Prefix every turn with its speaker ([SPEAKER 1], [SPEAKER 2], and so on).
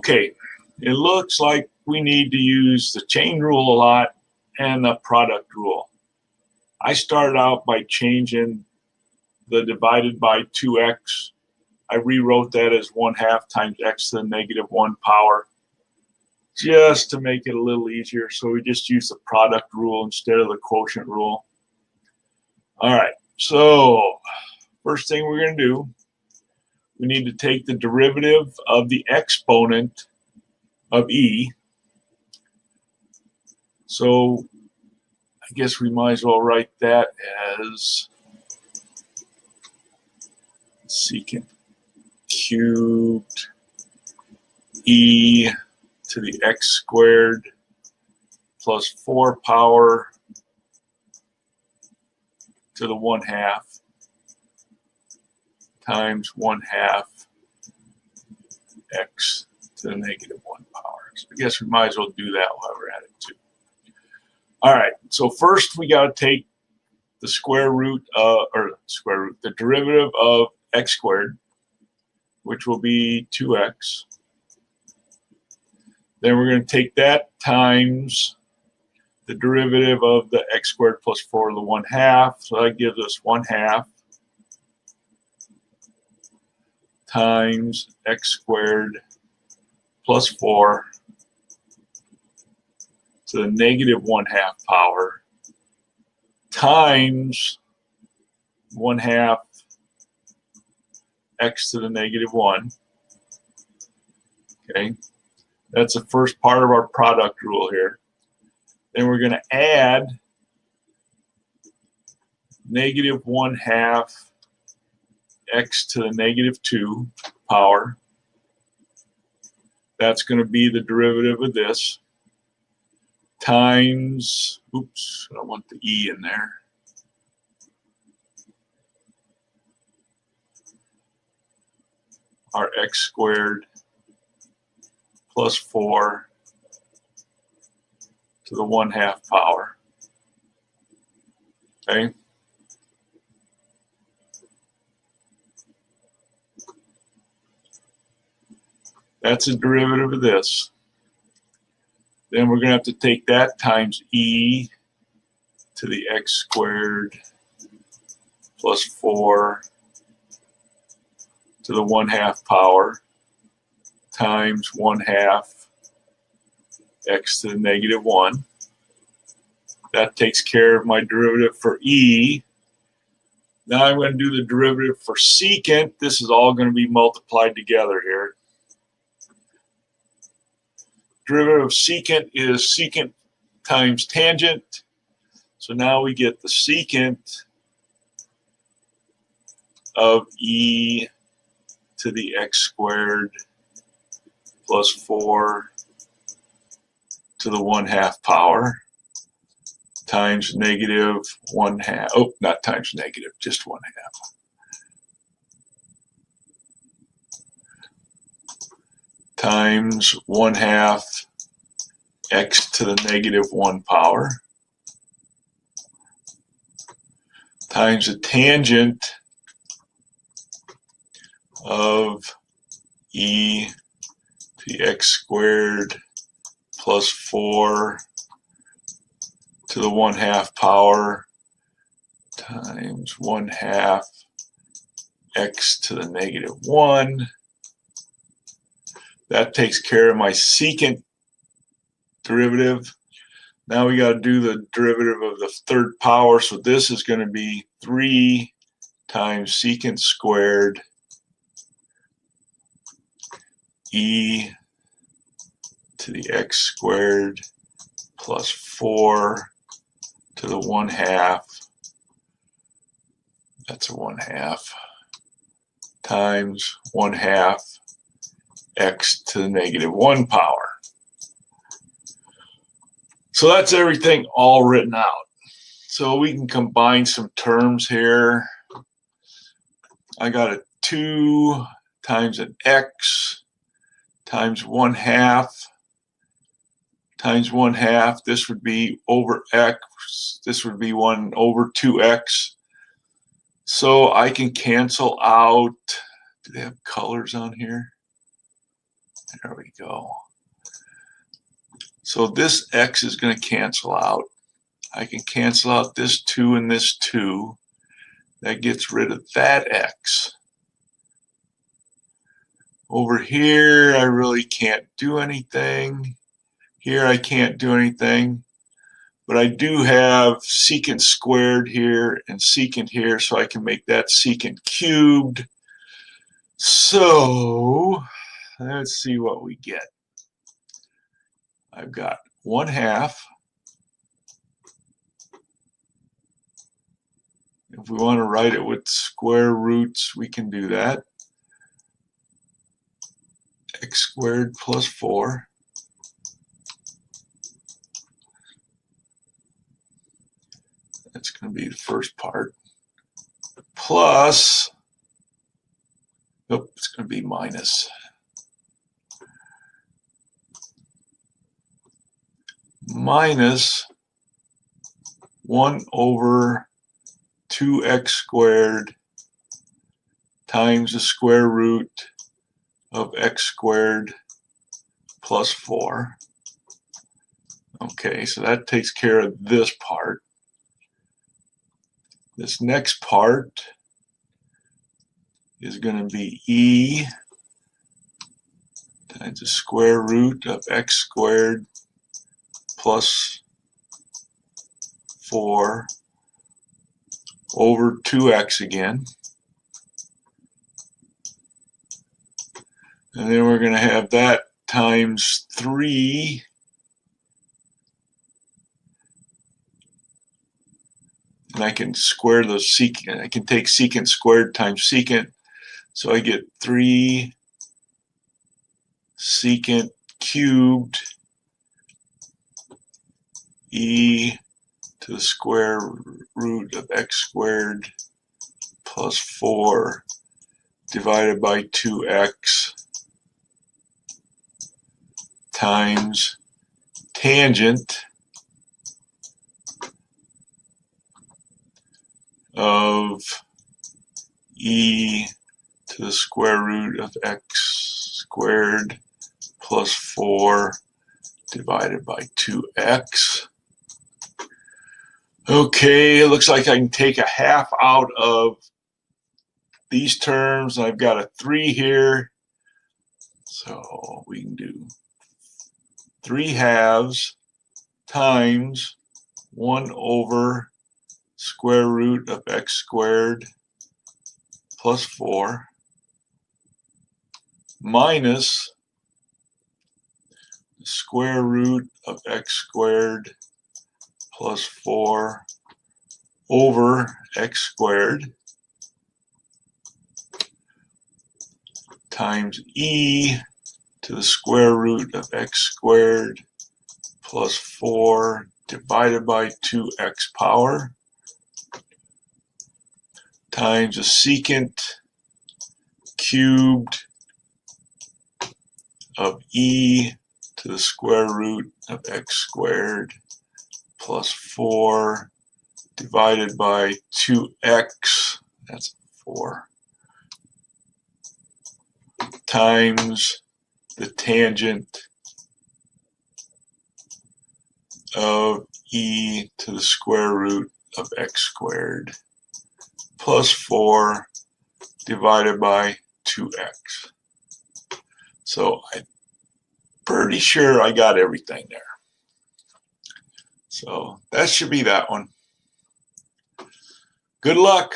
[SPEAKER 1] Okay, it looks like we need to use the chain rule a lot and the product rule. I started out by changing the divided by 2x. I rewrote that as 1/2 times x to the negative 1 power, just to make it a little easier. So we just use the product rule instead of the quotient rule. All right, so first thing we're going to do, we need to take the derivative of the exponent of e. So I guess we might as well write that as secant cubed e to the x squared plus 4 power to the 1/2 times 1/2 x to the negative 1 power. So I guess we might as well do that while we're at it too. All right, so first we got to take the the derivative of x squared, which will be 2x. Then we're going to take that times the derivative of the x squared plus 4 to the 1/2. So that gives us 1/2 times x squared plus 4 to the negative 1/2 power times 1/2 x to the negative 1. Okay, that's the first part of our product rule here. Then we're going to add negative 1/2 x to the negative 2 power. That's going to be the derivative of this times, oops, I don't want the e in there. Our x squared plus 4 to the 1/2 power. Okay. That's a derivative of this. Then we're going to have to take that times e to the x squared plus 4 to the 1/2 power times 1/2 x to the negative 1. That takes care of my derivative for e. Now I'm going to do the derivative for secant. This is all going to be multiplied together here. Derivative of secant is secant times tangent. So now we get the secant of e to the x squared plus 4 to the 1/2 power times negative 1/2. Oh, not times negative, just 1/2. Times 1/2 x to the negative 1 power times the tangent of e to the x squared plus 4 to the 1/2 power times 1/2 x to the negative 1. That takes care of my secant derivative. Now we got to do the derivative of the third power. So this is going to be 3 times secant squared e to the x squared plus 4 to the 1/2. That's a 1/2 times 1/2 x to the negative 1 power. So that's everything all written out. So we can combine some terms here. I got a 2 times an x times 1/2 times 1/2. This would be over x. This would be 1 over 2x. So I can cancel out. Do they have colors on here? There we go. So this x is going to cancel out. I can cancel out this 2 and this 2. That gets rid of that x. Over here, I really can't do anything. Here, I can't do anything. But I do have secant squared here and secant here, so I can make that secant cubed. So let's see what we get. I've got 1/2. If we want to write it with square roots, we can do that. X squared plus 4. That's going to be the first part. Plus, nope, it's going to be minus. Minus 1 over 2x squared times the square root of x squared plus 4. Okay, so that takes care of this part. This next part is going to be e times the square root of x squared plus 4 over 2x again. And then we're going to have that times 3 and I can square those secant. I can take secant squared times secant, so I get 3 secant cubed e to the square root of x squared plus 4 divided by 2x times tangent of e to the square root of x squared plus 4 divided by 2x. Okay, it looks like I can take 1/2 out of these terms. I've got a 3 here, so we can do 3/2 times 1 over square root of x squared plus 4 minus the square root of x squared plus 4 over x squared times e to the square root of x squared plus 4 divided by 2x power times a secant cubed of e to the square root of x squared plus 4 divided by 2x, that's 4, times the tangent of e to the square root of x squared plus 4 divided by 2x. So I'm pretty sure I got everything there. So that should be that one. Good luck.